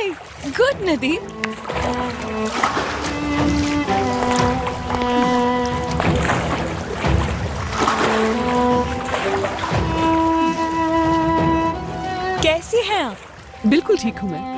ऐसे गुड नदीम। कैसी हैं आप? बिल्कुल ठीक हूँ मैं।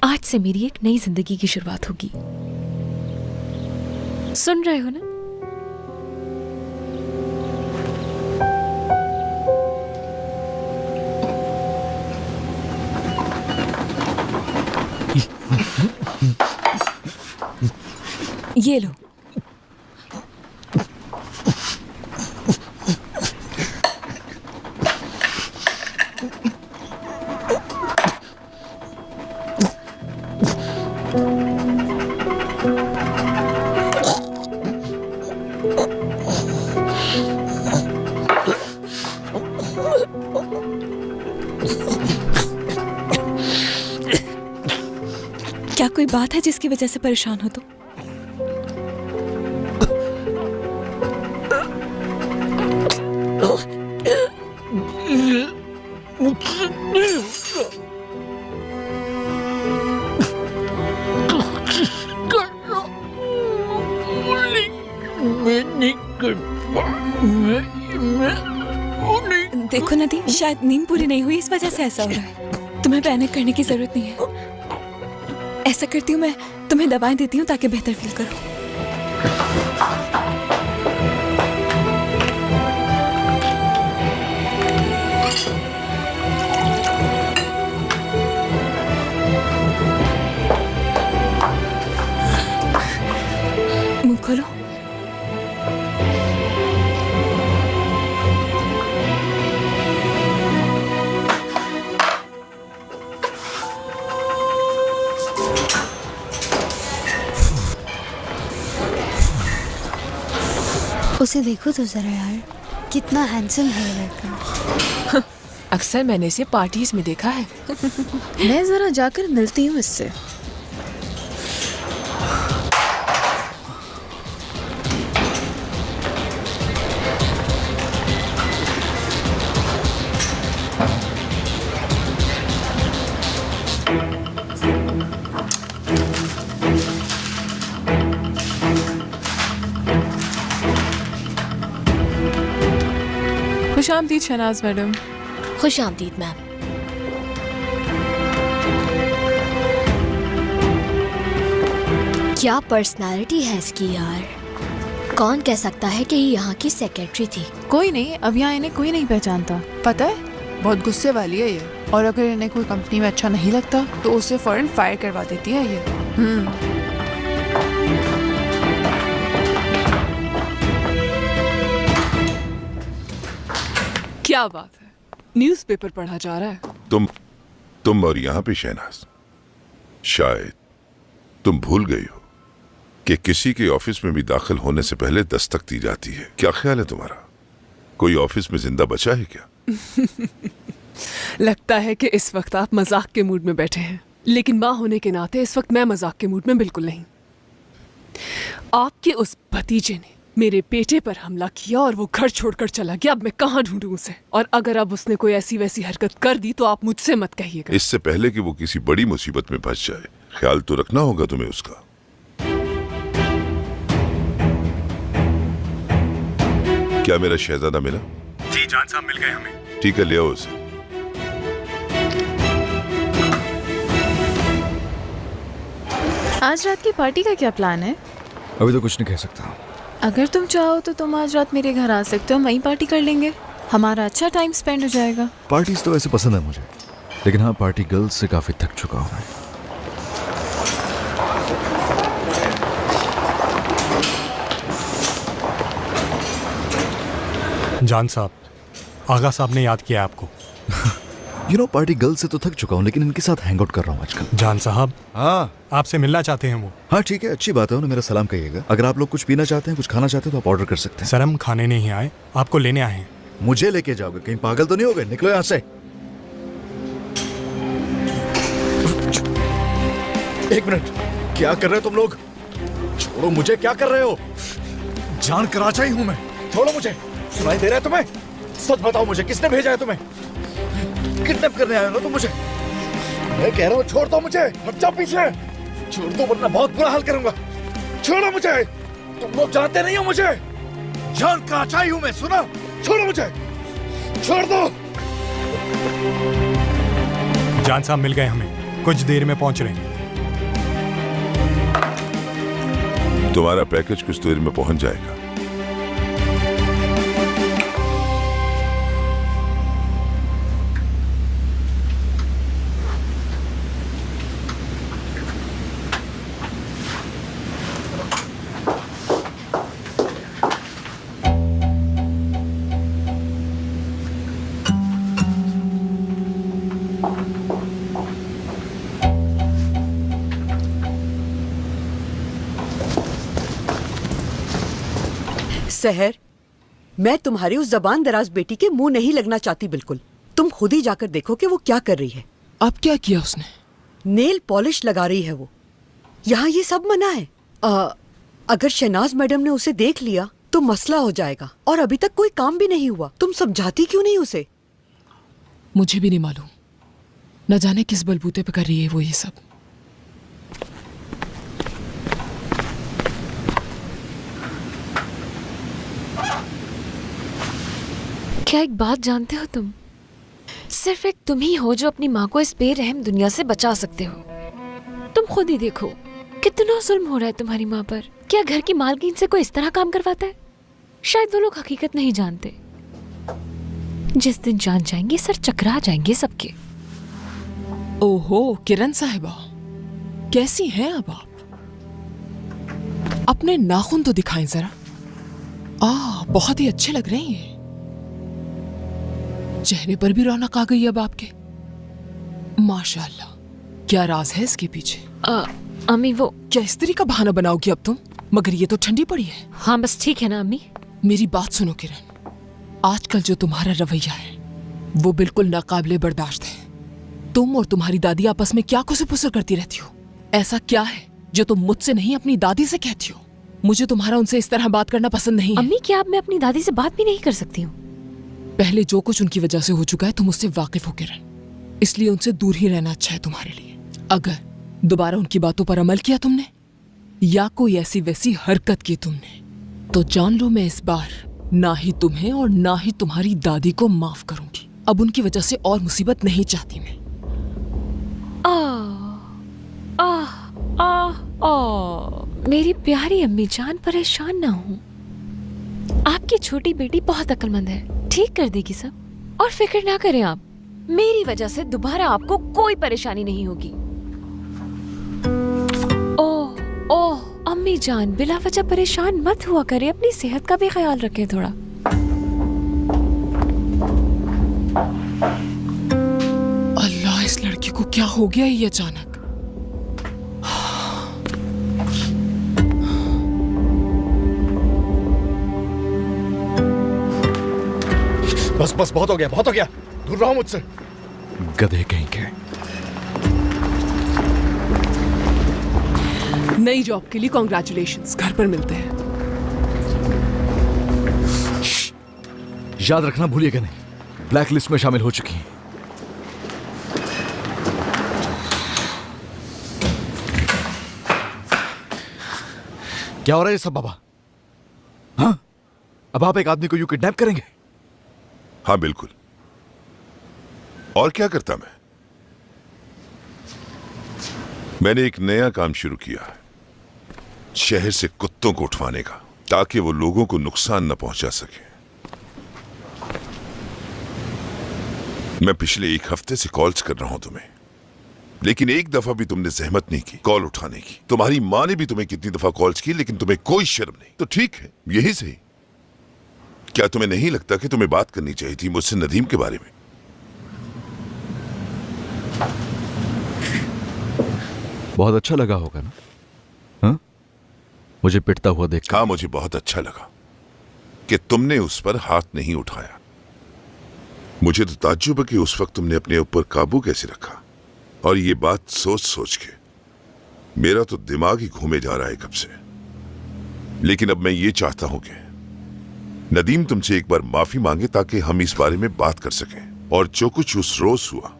आज से मेरी एक नई जिंदगी की शुरुआत होगी। सुन रहे हो ना? ये लो। क्या कोई बात है जिसकी वजह से परेशान हो तुम? देखो नदीम, शायद नींद पूरी नहीं हुई, इस वजह से ऐसा हो रहा है। तुम्हें पैनिक करने की जरूरत नहीं है। ऐसा करती हूँ, मैं तुम्हें दवाएं देती हूँ ताकि बेहतर फील करो। मुंह खोलो। उसे देखो तो जरा यार, कितना हैंडसम है ये लड़का। अक्सर मैंने इसे पार्टीज में देखा है। मैं जरा जाकर मिलती हूँ इससे। खुश आमदीद शहनाज मैडम। खुश आमदीद मैम। क्या पर्सनालिटी है इसकी यार, कौन कह सकता है कि ये यहाँ की सेक्रेटरी थी। कोई नहीं, अब यहाँ इन्हें कोई नहीं पहचानता। पता है, बहुत गुस्से वाली है ये, और अगर इन्हें कोई कंपनी में अच्छा नहीं लगता तो उसे फौरन फायर करवा देती है ये। क्या बात है, न्यूज़पेपर पढ़ा जा रहा है। तुम और यहाँ पे शहनाज, शायद तुम भूल गई हो कि किसी के ऑफिस में भी दाखिल होने से पहले दस्तक दी जाती है। क्या ख्याल है तुम्हारा? कोई ऑफिस में जिंदा बचा है क्या? लगता है कि इस वक्त आप मजाक के मूड में बैठे हैं, लेकिन माँ होने के नाते इस वक्त मैं मजाक के मूड में बिल्कुल नहीं। आपके उस भतीजे ने मेरे बेटे पर हमला किया और वो घर छोड़कर चला गया। अब मैं कहाँ ढूंढूं उसे? और अगर अब उसने कोई ऐसी वैसी हरकत कर दी तो आप मुझसे मत कहिएगा। इससे पहले कि वो किसी बड़ी मुसीबत में फंस जाए, ख्याल तो रखना होगा तुम्हें उसका। क्या मेरा शहजादा मिला? जी जान साहब, मिल गए हमें। ठीक है, ले आओ उसे। आज रात की पार्टी का क्या प्लान है? अभी तो कुछ नहीं कह सकता। अगर तुम चाहो तो तुम आज रात मेरे घर आ सकते हो, हम वहीं पार्टी कर लेंगे, हमारा अच्छा टाइम स्पेंड हो जाएगा। पार्टीज तो वैसे पसंद है मुझे, लेकिन हाँ, पार्टी गर्ल्स से काफी थक चुका हूँ मैं। जान साहब, आगा साहब ने याद किया आपको। पार्टी गर्ल्स से तो थक चुका हूँ, लेकिन इनके साथ हैंग आउट कर रहा हूँ आजकल। जान साहब, हाँ आपसे मिलना चाहते हैं वो। हाँ ठीक है, अच्छी बात है, उन्हें मेरा सलाम कहिएगा। अगर आप लोग कुछ पीना चाहते हैं, कुछ खाना चाहते हैं तो आप ऑर्डर कर सकते हैं। सर, हम खाने नहीं आए, आपको लेने आए हैं। मुझे लेके जाओगे? कहीं पागल तो नहीं हो गए? निकलो यहाँ से। एक मिनट, क्या कर रहे हो तुम लोग? छोड़ो मुझे, क्या कर रहे हो? जान कराचा ही हूं मैं, छोड़ो मुझे। सुनाई दे रहा है तुम्हें? सच बताओ मुझे, किसने भेजा है तुम्हें? किडनैप करने आए हो ना तुम मुझे? मैं कह रहा हूँ छोड़ दो मुझे, हट जाओ पीछे। छोड़ दो वरना बहुत बुरा हाल करूंगा। छोड़ो मुझे, तुम लोग जानते नहीं हो मुझे। जान कराचा ही हूं मैं, सुना? छोड़ो मुझे, छोड़ दो। जान साहब मिल गए हमें, कुछ देर में पहुंच रहे हैं। तुम्हारा पैकेज कुछ देर में पहुंच जाएगा। सहर, मैं तुम्हारी उस जबान दराज बेटी के मुंह नहीं लगना चाहती बिल्कुल। तुम खुद ही जाकर देखो कि वो क्या कर रही है। अब क्या किया उसने? नेल पॉलिश लगा रही है वो। यहाँ ये सब मना है। अगर शहनाज मैडम ने उसे देख लिया तो मसला हो जाएगा, और अभी तक कोई काम भी नहीं हुआ। तुम समझाती क्यों नहीं उसे? मुझे भी नहीं मालूम, न जाने किस बलबूते पे कर रही है वो ये सब। क्या एक बात जानते हो तुम? सिर्फ एक तुम ही हो जो अपनी माँ को इस बेरहम दुनिया से बचा सकते हो। तुम खुद ही देखो कितना जुल्म हो रहा है तुम्हारी माँ पर। क्या घर की मालकिन से कोई इस तरह काम करवाता है? शायद वो लोग हकीकत नहीं जानते। जिस दिन जान जाएंगे सर चकरा जाएंगे सबके। ओहो किरण साहिबा, कैसी हैं अब आप? अपने नाखून तो दिखाएं जरा। बहुत ही अच्छे लग रहे हैं। चेहरे पर भी रौनक आ गई अब आपके। माशाल्लाह, क्या राज है इसके पीछे? अम्मी वो क्या स्त्री का बहाना बनाओगी अब तुम? मगर ये तो ठंडी पड़ी है। हाँ बस ठीक है ना अम्मी। मेरी बात सुनो किरण, आजकल जो तुम्हारा रवैया है वो बिल्कुल नाकाबिले बर्दाश्त है। तुम और तुम्हारी दादी आपस में क्या खुसर-पुसर करती रहती हो? ऐसा क्या है जो तुम मुझसे नहीं अपनी दादी से कहती हो? मुझे तुम्हारा उनसे इस तरह बात करना पसंद नहीं है। अम्मी क्या अब मैं अपनी दादी से बात भी नहीं कर सकती हूँ? पहले जो कुछ उनकी वजह से हो चुका है तुम उससे वाकिफ हो किरण, इसलिए उनसे दूर ही रहना अच्छा है तुम्हारे लिए। अगर दोबारा उनकी बातों पर अमल किया तुमने या कोई ऐसी वैसी हरकत की तुमने तो जान लो मैं इस बार ना ही तुम्हें और ना ही तुम्हारी दादी को माफ करूंगी। अब उनकी वजह से और मुसीबत नहीं चाहती मैं। मेरी प्यारी अम्मी जान, परेशान ना हो। आपकी छोटी बेटी बहुत अक्लमंद है, ठीक कर देगी सब। और फिक्र ना करें आप, मेरी वजह से दोबारा आपको कोई परेशानी नहीं होगी। ओह अम्मी जान, बिला वजह परेशान मत हुआ करें, अपनी सेहत का भी ख्याल रखें थोड़ा। अल्लाह, इस लड़की को क्या हो गया ये अचानक? बस बस, बहुत हो गया, बहुत हो गया। दूर रहो मुझसे, गधे कहीं के। नई जॉब के लिए कॉन्ग्रेचुलेशंस, घर पर मिलते हैं। याद रखना भूलिएगा नहीं, ब्लैक लिस्ट में शामिल हो चुकी हैं। क्या हो रहा है ये सब बाबा? हाँ, अब आप एक आदमी को यूं किडनैप करेंगे? हाँ बिल्कुल, और क्या करता मैंने एक नया काम शुरू किया है, शहर से कुत्तों को उठवाने का, ताकि वो लोगों को नुकसान न पहुंचा सके। मैं पिछले एक हफ्ते से कॉल्स कर रहा हूं तुम्हें, लेकिन एक दफा भी तुमने जहमत नहीं की कॉल उठाने की। तुम्हारी मां ने भी तुम्हें कितनी दफा कॉल्स की, लेकिन तुम्हें कोई शर्म नहीं। तो ठीक है, यही सही। क्या तुम्हें नहीं लगता कि तुम्हें बात करनी चाहिए थी मुझसे नदीम के बारे में? बहुत अच्छा लगा होगा ना? हाँ? मुझे पिटता हुआ देख। हाँ, मुझे बहुत अच्छा लगा कि तुमने उस पर हाथ नहीं उठाया। मुझे तो ताज्जुब है कि उस वक्त तुमने अपने ऊपर काबू कैसे रखा। और ये बात सोच सोच के मेरा तो दिमाग ही घूमे जा रहा है कब से। लेकिन अब मैं ये चाहता हूं कि नदीम तुमसे एक बार माफी मांगे, ताकि हम इस बारे में बात कर सकें, और जो कुछ उस रोज हुआ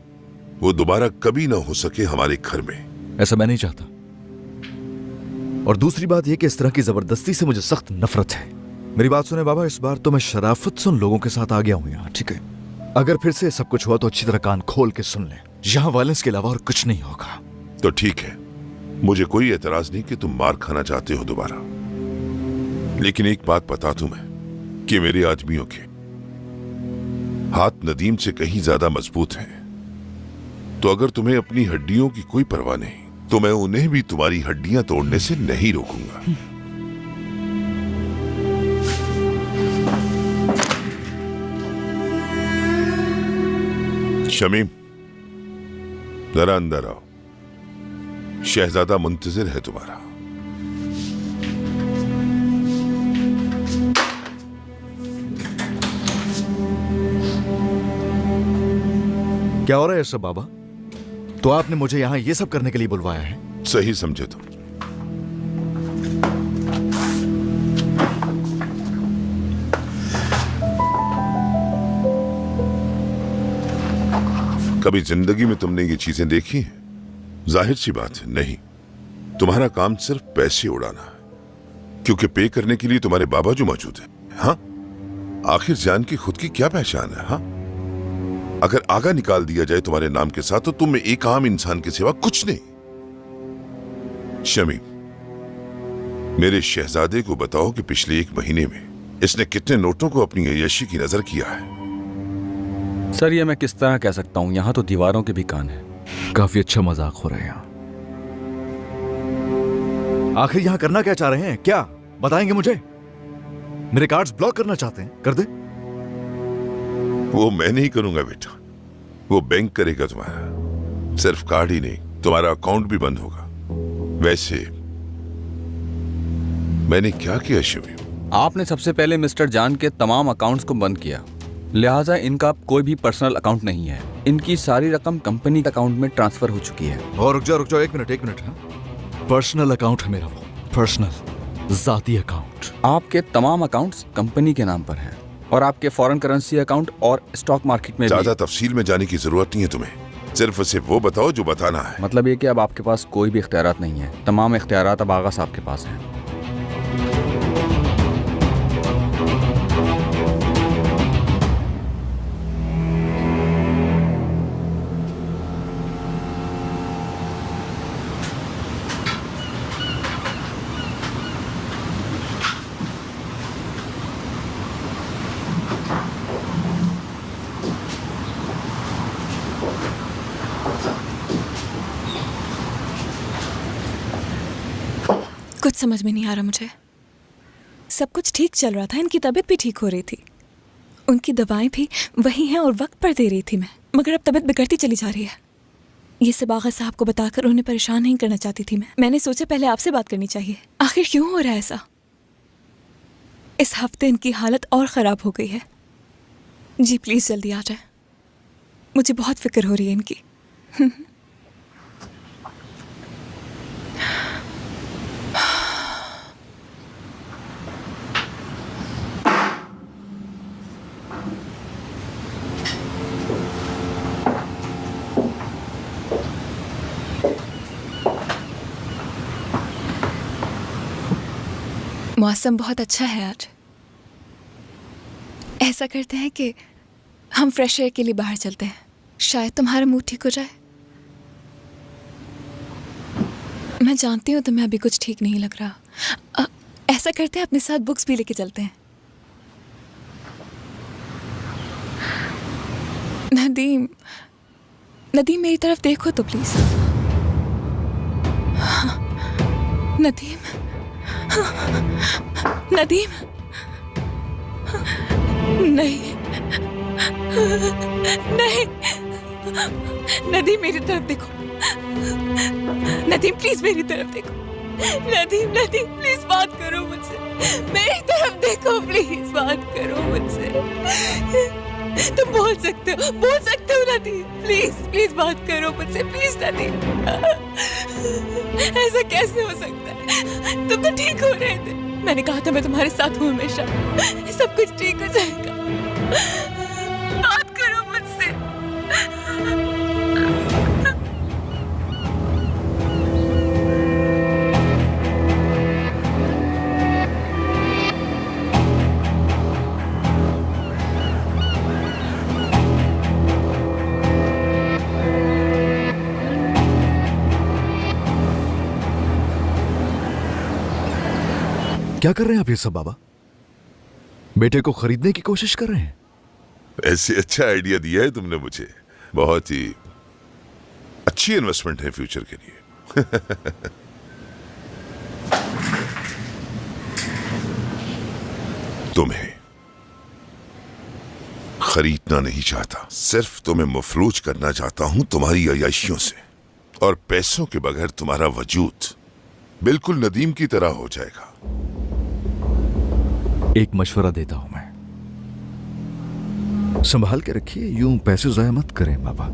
वो दोबारा कभी ना हो सके हमारे घर में। ऐसा मैं नहीं चाहता। और दूसरी बात यह कि इस तरह की जबरदस्ती से मुझे सख्त नफरत है। मेरी बात सुने बाबा, इस बार तो मैं शराफत से उन लोगों के साथ आ गया हूं यहाँ, ठीक है? अगर फिर से सब कुछ हुआ तो अच्छी तरह कान खोल के सुन लें। यहाँ वायलेंस के अलावा और कुछ नहीं होगा। तो ठीक है, मुझे कोई एतराज नहीं कि तुम मार खाना चाहते हो दोबारा, लेकिन एक बात बता दूं मैं कि मेरे आदमियों के हाथ नदीम से कहीं ज्यादा मजबूत हैं। तो अगर तुम्हें अपनी हड्डियों की कोई परवाह नहीं, तो मैं उन्हें भी तुम्हारी हड्डियां तोड़ने से नहीं रोकूंगा। शमीम, जरा अंदर आओ, शहजादा मुंतजिर है तुम्हारा। क्या हो रहा है सब बाबा? तो आपने मुझे यहां ये सब करने के लिए बुलवाया है? सही समझे तुम। कभी जिंदगी में तुमने ये चीजें देखी हैं? जाहिर सी बात है नहीं। तुम्हारा काम सिर्फ पैसे उड़ाना है, क्योंकि पे करने के लिए तुम्हारे बाबा जो मौजूद है। हाँ, आखिर जान की खुद की क्या पहचान है? हाँ, अगर आगा निकाल दिया जाए तुम्हारे नाम के साथ, तो तुम में एक आम इंसान के सिवा कुछ नहीं। शमीम, मेरे शहजादे को बताओ कि पिछले एक महीने में इसने कितने नोटों को अपनी अय्याशी की नजर किया है। सर, ये मैं किस तरह कह सकता हूँ, यहाँ तो दीवारों के भी कान हैं। काफी अच्छा मजाक हो रहा है यहाँ। आखिर यहाँ करना क्या चाह रहे हैं? क्या बताएंगे मुझे? मेरे कार्ड्स ब्लॉक करना चाहते हैं? कर दे। वो मैं नहीं करूंगा बेटा, वो बैंक करेगा तुम्हारा। सिर्फ कार्ड ही नहीं, तुम्हारा अकाउंट भी बंद होगा। वैसे मैंने क्या किया शमीम? आपने सबसे पहले मिस्टर जान के तमाम अकाउंट्स को बंद किया, लिहाजा इनका कोई भी पर्सनल अकाउंट नहीं है। इनकी सारी रकम कंपनी के अकाउंट में ट्रांसफर हो चुकी है। और रुक जाओ एक मिनट। हाँ? पर्सनल अकाउंट है मेरा, वो पर्सनल जाती अकाउंट। आपके तमाम अकाउंट्स कंपनी के नाम पर हैं, और आपके फॉरेन करेंसी अकाउंट और स्टॉक मार्केट में ज्यादा तफसील में जाने की जरूरत नहीं है तुम्हें, सिर्फ उसे वो बताओ जो बताना है। मतलब ये कि अब आपके पास कोई भी इख्तियारात नहीं है, तमाम इख्तियारात अब आगा साहब के पास हैं। समझ में नहीं आ रहा मुझे। सब कुछ ठीक चल रहा था, इनकी तबीयत भी ठीक हो रही थी, उनकी दवाएं भी वही हैं और वक्त पर दे रही थी मैं, मगर अब तबीयत बिगड़ती चली जा रही है। ये सब आगा साहब को बताकर उन्हें परेशान नहीं करना चाहती थी मैंने सोचा पहले आपसे बात करनी चाहिए। आखिर क्यों हो रहा है ऐसा? इस हफ्ते इनकी हालत और ख़राब हो गई है। जी प्लीज़ जल्दी आ जाए, मुझे बहुत फिक्र हो रही है इनकी। मौसम बहुत अच्छा है आज। ऐसा करते हैं कि हम फ्रेश एयर के लिए बाहर चलते हैं, शायद तुम्हारा मूड ठीक हो जाए। मैं जानती हूँ तुम्हें अभी कुछ ठीक नहीं लग रहा। ऐसा करते हैं अपने साथ बुक्स भी लेके चलते हैं। नदीम, नदीम मेरी तरफ देखो तो प्लीज। नदीम, नदीम, नहीं नहीं, नदीम मेरी तरफ देखो। नदीम प्लीज मेरी तरफ देखो। नदीम, नदीम प्लीज बात करो मुझसे, मेरी तरफ देखो, प्लीज बात करो मुझसे। तुम बोल सकते हो नदीम, प्लीज प्लीज बात करो मुझसे, प्लीज नदीम। ऐसा कैसे हो सकता है? तुम तो ठीक हो रहे थे, मैंने कहा था मैं तुम्हारे साथ हूँ हमेशा, सब कुछ ठीक हो जाएगा। बात करो मुझसे। क्या कर रहे हैं आप ये सब बाबा? बेटे को खरीदने की कोशिश कर रहे हैं? ऐसे अच्छा आइडिया दिया है तुमने मुझे, बहुत ही अच्छी इन्वेस्टमेंट है फ्यूचर के लिए। तुम्हें खरीदना नहीं चाहता, सिर्फ तुम्हें मफलूज करना चाहता हूं तुम्हारी अय्याशियों से, और पैसों के बगैर तुम्हारा वजूद बिल्कुल नदीम की तरह हो जाएगा। एक मशवरा देता हूं मैं, संभाल के रखिए, यूं पैसे जाया मत करें बाबा।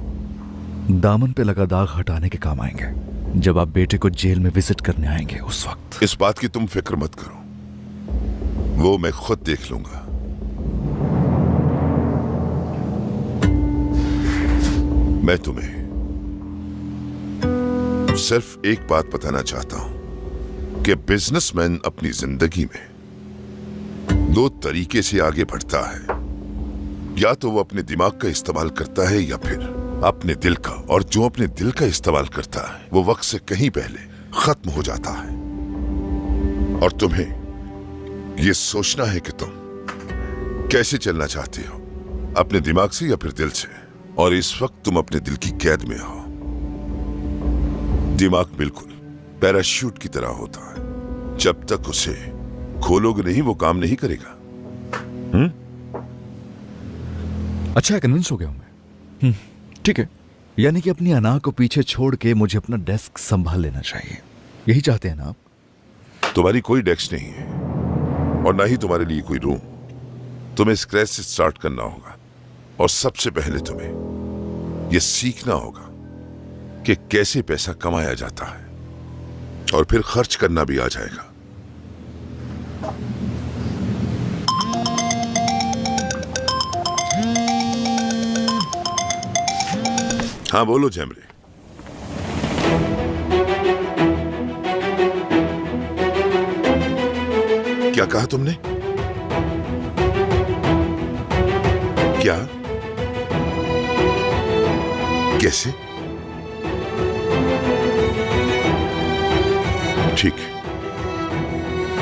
दामन पे लगा दाग हटाने के काम आएंगे जब आप बेटे को जेल में विजिट करने आएंगे उस वक्त। इस बात की तुम फिक्र मत करो, वो मैं खुद देख लूंगा। मैं तुम्हें सिर्फ एक बात बताना चाहता हूं कि बिजनेसमैन अपनी जिंदगी में दो तरीके से आगे बढ़ता है, या तो वो अपने दिमाग का इस्तेमाल करता है या फिर अपने दिल का, और जो अपने दिल का इस्तेमाल करता है वो वक्त से कहीं पहले खत्म हो जाता है। और तुम्हें ये सोचना है कि तुम कैसे चलना चाहते हो, अपने दिमाग से या फिर दिल से, और इस वक्त तुम अपने दिल की कैद में हो। दिमाग बिल्कुल पैराशूट की तरह होता है, जब तक उसे खोलोगे नहीं वो काम नहीं करेगा। अच्छा, कन्विंस हो गया हूं मैं। ठीक है, यानी कि अपनी अना को पीछे छोड़ के मुझे अपना डेस्क संभाल लेना चाहिए, यही चाहते हैं ना आप? तुम्हारी कोई डेस्क नहीं है और ना ही तुम्हारे लिए कोई रूम। तुम्हें स्क्रैच से स्टार्ट करना होगा, और सबसे पहले तुम्हें यह सीखना होगा कि कैसे पैसा कमाया जाता है, और फिर खर्च करना भी आ जाएगा। हाँ बोलो जैमरे। क्या कहा तुमने? क्या? कैसे?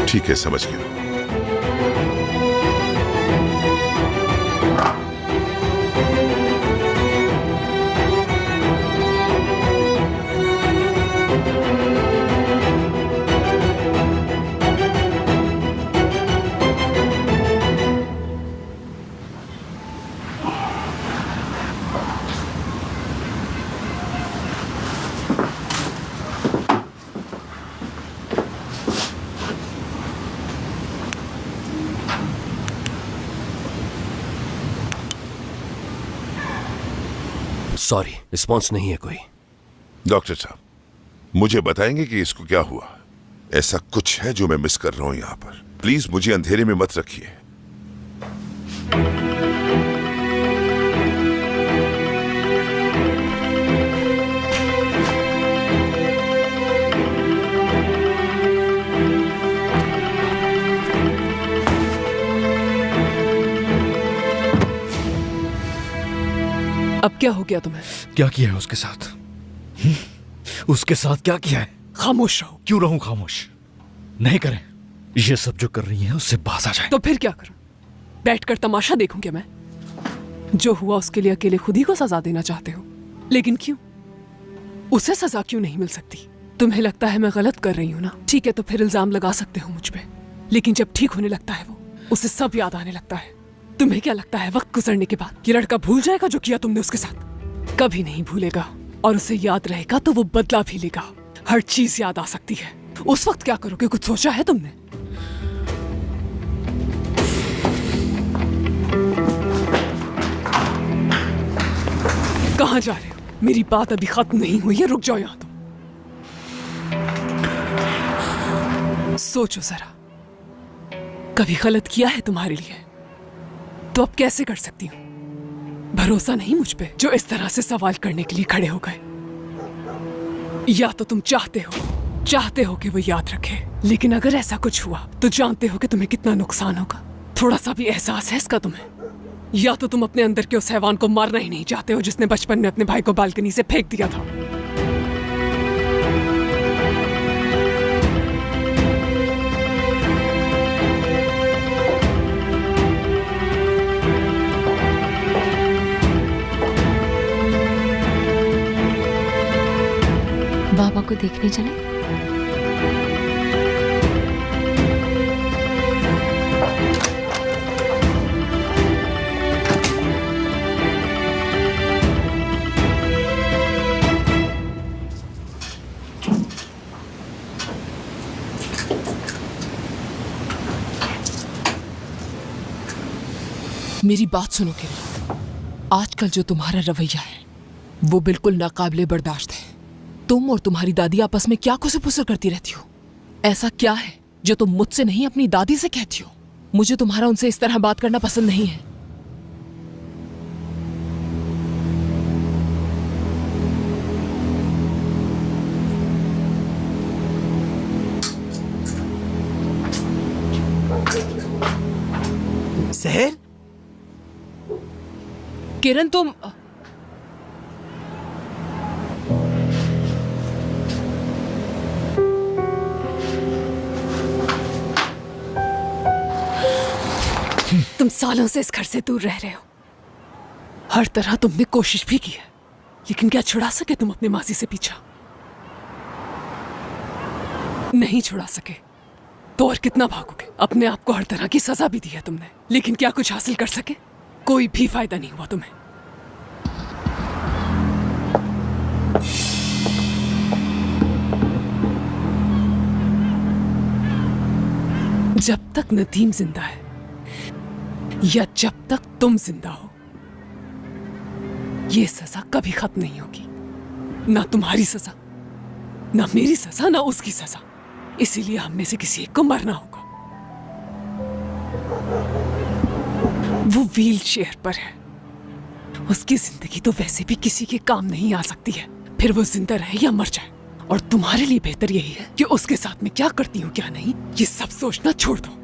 ठीक है, समझ गया। सॉरी, रिस्पॉन्स नहीं है कोई। डॉक्टर साहब, मुझे बताएंगे कि इसको क्या हुआ? ऐसा कुछ है जो मैं मिस कर रहा हूं यहाँ पर। प्लीज मुझे अंधेरे में मत रखिए। अब क्या हो गया तुम्हें? क्या किया है उसके साथ? उसके साथ क्या किया है? खामोश रहो। क्यों रहूं खामोश? नहीं करें। ये सब जो कर रही हैं उससे बाज आ जाए। तो फिर क्या करूं? बैठकर तमाशा देखूं क्या मैं? जो हुआ उसके लिए अकेले खुद ही को सजा देना चाहते हो, लेकिन क्यों? उसे सजा क्यों नहीं मिल सकती? तुम्हें लगता है मैं गलत कर रही हूं ना? ठीक है, तो फिर इल्जाम लगा सकते हो मुझ पे, लेकिन जब ठीक होने लगता है वो, उसे सब याद आने लगता है। तुम्हें क्या लगता है वक्त गुजरने के बाद ये लड़का भूल जाएगा जो किया तुमने उसके साथ? कभी नहीं भूलेगा, और उसे याद रहेगा तो वो बदला भी लेगा। हर चीज याद आ सकती है। उस वक्त क्या करोगे? कुछ सोचा है तुमने? कहाँ जा रहे हो? मेरी बात अभी खत्म नहीं हुई है, रुक जाओ यहां तुम। सोचो जरा, कभी गलत किया है तुम्हारे लिए तो अब कैसे कर सकती हूँ? भरोसा नहीं मुझ पे जो इस तरह से सवाल करने के लिए खड़े हो गए? या तो तुम चाहते हो कि वो याद रखे, लेकिन अगर ऐसा कुछ हुआ तो जानते हो कि तुम्हें कितना नुकसान होगा? थोड़ा सा भी एहसास है इसका तुम्हें? या तो तुम अपने अंदर के उस हैवान को मारना ही नहीं चाहते हो जिसने बचपन में अपने भाई को बालकनी से फेंक दिया था। बाबा को देखने चले? मेरी बात सुनो किरण, आजकल जो तुम्हारा रवैया है वो बिल्कुल नाकाबिले बर्दाश्त है। तुम और तुम्हारी दादी आपस में क्या खुसर-फुसर करती रहती हो? ऐसा क्या है जो तुम मुझसे नहीं अपनी दादी से कहती हो? मुझे तुम्हारा उनसे इस तरह बात करना पसंद नहीं है। सहर, किरण तुम सालों से इस घर से दूर रह रहे हो। हर तरह तुमने कोशिश भी की है, लेकिन क्या छुड़ा सके तुम अपने मासी से पीछा? नहीं छुड़ा सके तो और कितना भागोगे? अपने आप को हर तरह की सजा भी दी है तुमने, लेकिन क्या कुछ हासिल कर सके? कोई भी फायदा नहीं हुआ तुम्हें। जब तक नदीम जिंदा है या जब तक तुम जिंदा हो, ये सजा कभी खत्म नहीं होगी। ना तुम्हारी सजा, ना मेरी सजा, ना उसकी सजा। इसीलिए हम में से किसी एक को मरना होगा। वो व्हील चेयर पर है, उसकी जिंदगी तो वैसे भी किसी के काम नहीं आ सकती है, फिर वो जिंदा रहे या मर जाए। और तुम्हारे लिए बेहतर यही है कि उसके साथ में क्या करती हूँ क्या नहीं, ये सब सोचना छोड़ दो।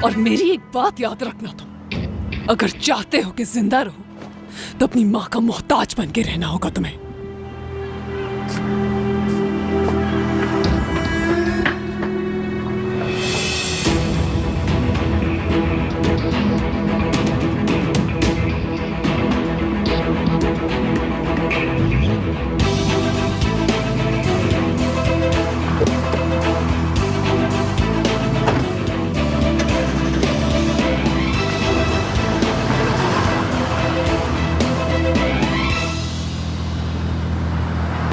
और मेरी एक बात याद रखना, तुम अगर चाहते हो कि जिंदा रहो तो अपनी माँ का मोहताज बन के रहना होगा तुम्हें।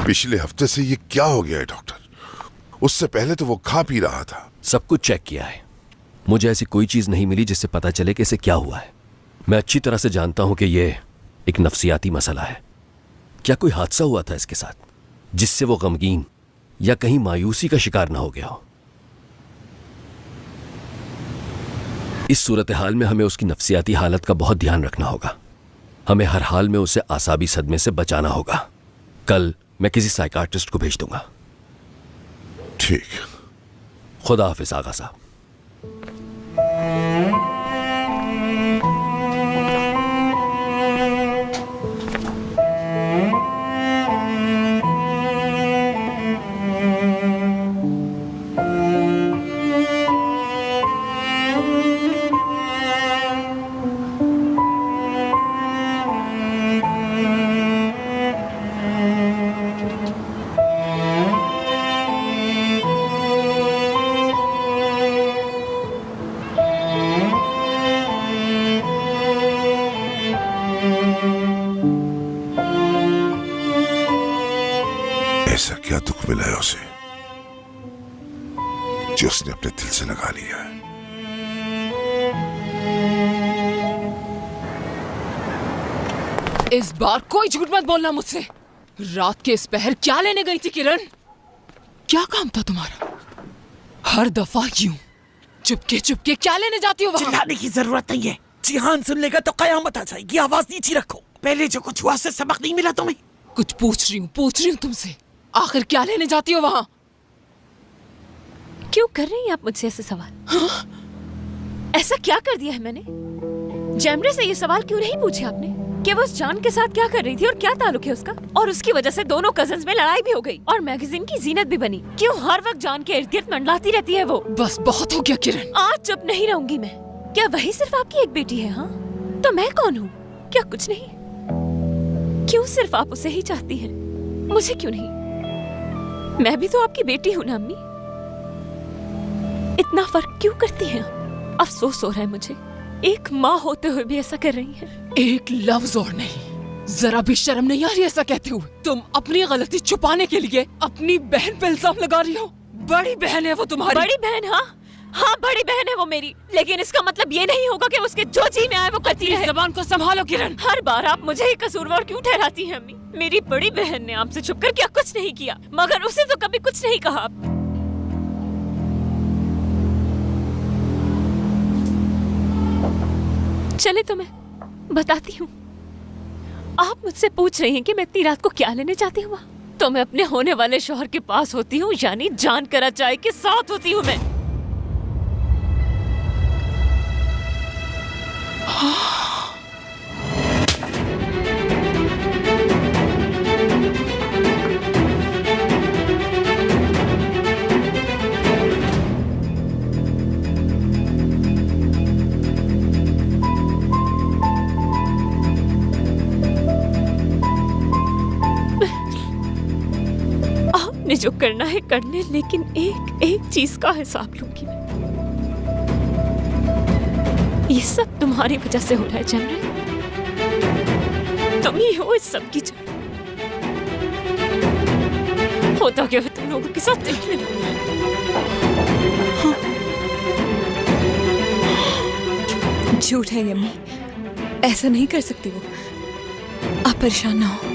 पिछले हफ्ते से ये क्या हो गया है डॉक्टर? उससे पहले तो वो खा पी रहा था। सब कुछ चेक किया है, मुझे ऐसी कोई चीज नहीं मिली जिससे पता चले कि इसे क्या हुआ है। मैं अच्छी तरह से जानता हूं कि ये एक नफसियाती मसला है। क्या कोई हादसा हुआ था इसके साथ जिससे वो गमगीन या कहीं मायूसी का शिकार ना हो गया हो? इस सूरत हाल में हमें उसकी नफसियाती हालत का बहुत ध्यान रखना होगा। हमें हर हाल में उसे आसाबी सदमे से बचाना होगा। कल मैं किसी साइकाट्रिस्ट को भेज दूंगा। ठीक। खुदा हाफिज आगा साहब। ऐसा क्या दुख मिला है उसे जो उसने अपने दिल से लगा लिया है? इस बार कोई झूठ मत बोलना मुझसे। रात के इस पहर क्या लेने गई थी किरण? क्या काम था तुम्हारा? हर दफा यूं चुपके चुपके क्या लेने जाती हो वहां? चिल्लाने की जरूरत नहीं है। जिहान सुन लेगा तो कयामत आ जाएगी। आवाज नीचे रखो। पहले जो कुछ हुआ उससे सबक नहीं मिला तुम्हें? कुछ पूछ रही हूँ तुमसे। आखिर क्या लेने जाती हो वहां? क्यों कर रही हैं आप मुझसे ऐसे सवाल? हाँ? ऐसा क्या कर दिया है मैंने? जैमरे से ये सवाल क्यों नहीं पूछे आपने कि वो उस जान के साथ क्या कर रही थी और क्या ताल्लुक है उसका? और उसकी वजह से दोनों कजन्स में लड़ाई भी हो गई और मैगजीन की जीनत भी बनी। क्यों हर वक्त जान के इर्द गिर्द मंडलाती रहती है वो? बस बहुत हो गया किरण। आज चुप नहीं रहूंगी मैं। क्या वही सिर्फ आपकी एक बेटी है? हाँ, तो मैं कौन हूँ? क्या कुछ नहीं? क्यों सिर्फ आप उसे ही चाहती हैं, मुझे क्यों नहीं? मैं भी तो आपकी बेटी हूँ ना अम्मी। इतना फर्क क्यों करती हैं? अफसोस हो रहा है मुझे, एक माँ होते हुए भी ऐसा कर रही हैं। एक लफ्ज और नहीं, जरा भी शर्म नहीं आ रही ऐसा कहते हुए? तुम अपनी गलती छुपाने के लिए अपनी बहन पे इल्जाम लगा रही हो। बड़ी बहन है वो तुम्हारी। बड़ी बहन? हाँ बड़ी बहन है वो मेरी, लेकिन इसका मतलब ये नहीं होगा कि उसके जो जी में आए वो करती रहे। जबान को संभालो किरण। हर बार आप मुझे ही कसूरवार क्यों ठहराती हैं अम्मी? मेरी बड़ी बहन ने आपसे छुपकर क्या कुछ नहीं किया, मगर उसे तो कभी कुछ नहीं कहा। चले तो मैं बताती हूँ। आप मुझसे पूछ रही हैं कि मैं इतनी रात को क्या लेने जाती हूँ वहाँ? तो मैं अपने होने वाले शौहर के पास होती हूँ, यानी जान करा चाय के साथ होती हूँ मैं। आपने जो करना है कर ले, लेकिन एक एक चीज का हिसाब लूंगी मैं। ये सब तुम्हारी वजह से हो रहा है जमरे। तुम ही हो इस सब की जड़। होता क्या है तुम लोगों के साथ देख लेना। झूठ है यम्मी, ऐसा नहीं कर सकती वो। आप परेशान ना हो।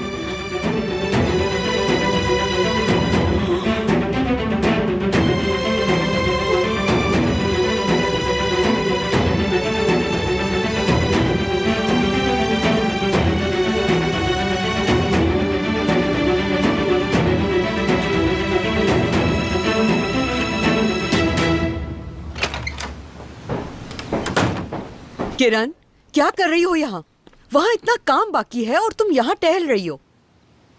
किरण, क्या कर रही हो यहाँ? वहाँ इतना काम बाकी है और तुम यहाँ टहल रही हो।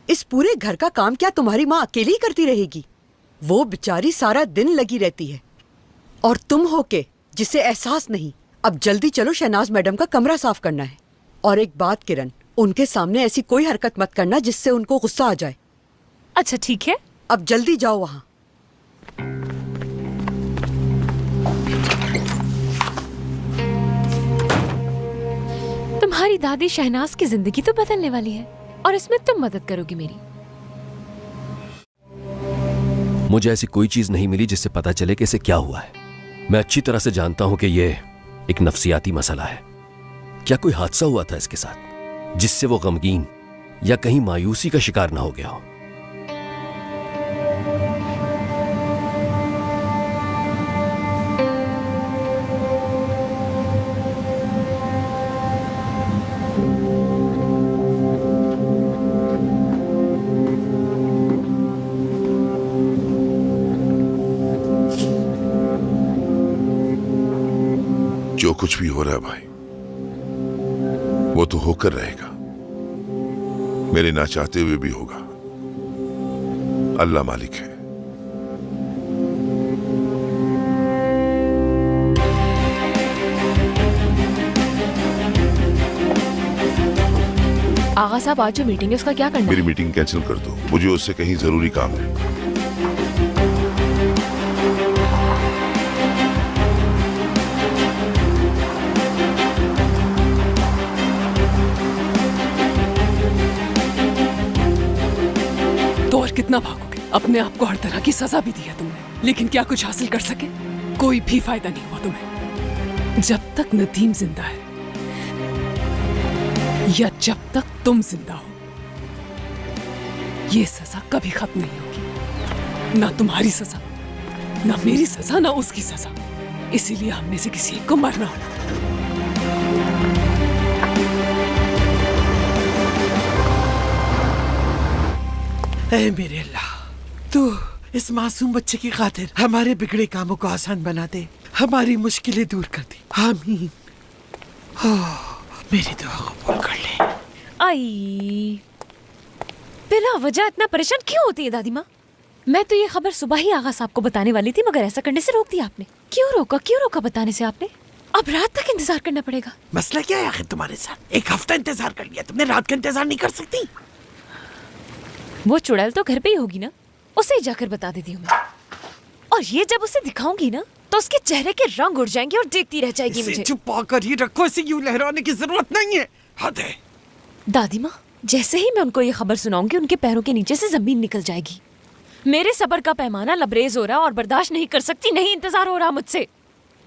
इस पूरे घर का काम क्या तुम्हारी माँ अकेली करती रहेगी? वो बेचारी सारा दिन लगी रहती है और तुम हो के जिसे एहसास नहीं। अब जल्दी चलो, शहनाज मैडम का कमरा साफ करना है। और एक बात किरण, उनके सामने ऐसी कोई हरकत मत करना जिससे उनको गुस्सा आ जाए। अच्छा ठीक है। अब जल्दी जाओ वहाँ। तुम्हारी दादी शहनाज की जिंदगी तो बदलने वाली है और इसमें तुम मदद करोगी मेरी। मुझे ऐसी कोई चीज नहीं मिली जिससे पता चले कि इसे क्या हुआ है। मैं अच्छी तरह से जानता हूं कि यह एक नफसियाती मसला है। क्या कोई हादसा हुआ था इसके साथ जिससे वो गमगीन या कहीं मायूसी का शिकार ना हो गया हो। जो कुछ भी हो रहा है भाई, वो तो होकर रहेगा, मेरे ना चाहते हुए भी होगा। अल्लाह मालिक है। आगा साहब, आज जो मीटिंग है उसका क्या करना मेरी है? मीटिंग कैंसिल कर दो, मुझे उससे कहीं जरूरी काम है। तो और कितना भागोगे? अपने आप को हर तरह की सजा भी दी है तुमने, लेकिन क्या कुछ हासिल कर सके? कोई भी फायदा नहीं हुआ तुम्हें। जब तक नदीम जिंदा है या जब तक तुम जिंदा हो, ये सजा कभी खत्म नहीं होगी। ना तुम्हारी सजा, ना मेरी सजा, ना उसकी सजा। इसीलिए हम में से किसी एक को मरना होगा। ऐ मेरे अल्लाह, तू इस मासूम बच्चे की खातिर हमारे बिगड़े कामों को आसान बना दे, हमारी मुश्किलें दूर कर दे। आमीन। मेरी दुआ कबूल कर ले। आई, बिना वजह इतना परेशान क्यों होती है दादी माँ? मैं तो ये खबर सुबह ही आगा साहब को बताने वाली थी, मगर ऐसा करने से रोक दिया आपने। क्यों रोका बताने से आपने? अब रात तक इंतजार करना पड़ेगा। मसला क्या है आखिर तुम्हारे साथ? एक हफ्ता इंतजार कर लिया तुमने, रात का इंतजार नहीं कर सकती? वो चुड़ैल तो घर पे ही होगी ना, उसे ही जाकर बता देती हूँ मैं। और ये जब उसे दिखाऊंगी ना, तो उसके चेहरे के रंग उड़ जाएंगे और देखती रह जाएगी मुझे। छुपा कर ही रखो, इसे यूं लहराने की जरूरत नहीं है। हद है। दादी माँ, जैसे ही मैं उनको ये खबर सुनाऊंगी, उनके पैरों के नीचे से जमीन निकल जाएगी। मेरे सब्र का पैमाना लबरेज हो रहा और बर्दाश्त नहीं कर सकती, नहीं इंतजार हो रहा मुझसे।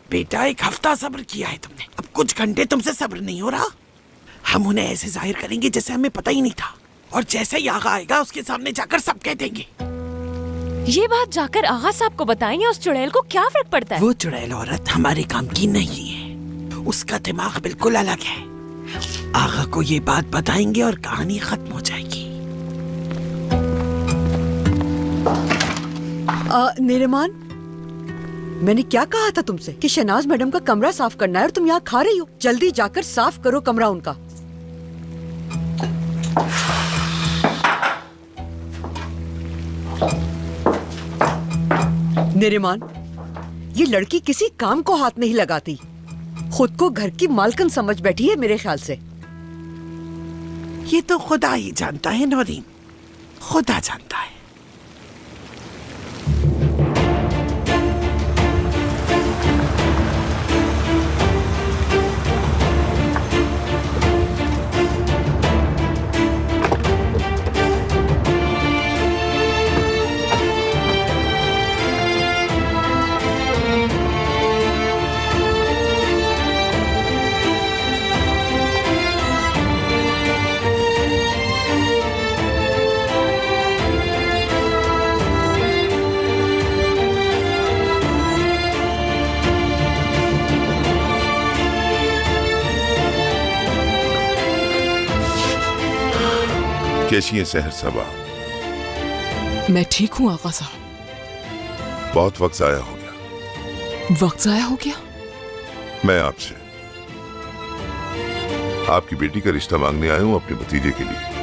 बेटा, एक हफ्ता सब्र किया है तुमने, अब कुछ घंटे तुमसे सब्र नहीं हो रहा। हम उन्हें ऐसे जाहिर करेंगे जैसे हमें पता ही नहीं था, और जैसे ही आगा आएगा उसके सामने जाकर सब कह देंगे। ये बात जाकर आगा साहब को बताएंगे, उस चुड़ैल को क्या फर्क पड़ता है? वो चुड़ैल औरत हमारे काम की नहीं है, उसका दिमाग बिल्कुल अलग है। आगा को ये बात बताएंगे और कहानी खत्म हो जाएगी। निरमान, मैंने क्या कहा था तुमसे कि शहनाज मैडम का कमरा साफ करना है और तुम यहाँ खा रही हो? जल्दी जाकर साफ करो कमरा उनका। निरमान, ये लड़की किसी काम को हाथ नहीं लगाती, खुद को घर की मालकिन समझ बैठी है मेरे ख्याल से। ये तो खुदा ही जानता है नौरीन, खुदा जानता है। कैसी है सहर सबा? मैं ठीक हूँ आगा साहब। बहुत वक्त जाया हो गया। वक्त जाया हो गया? मैं आपसे आपकी बेटी का रिश्ता मांगने आया हूँ अपने भतीजे के लिए।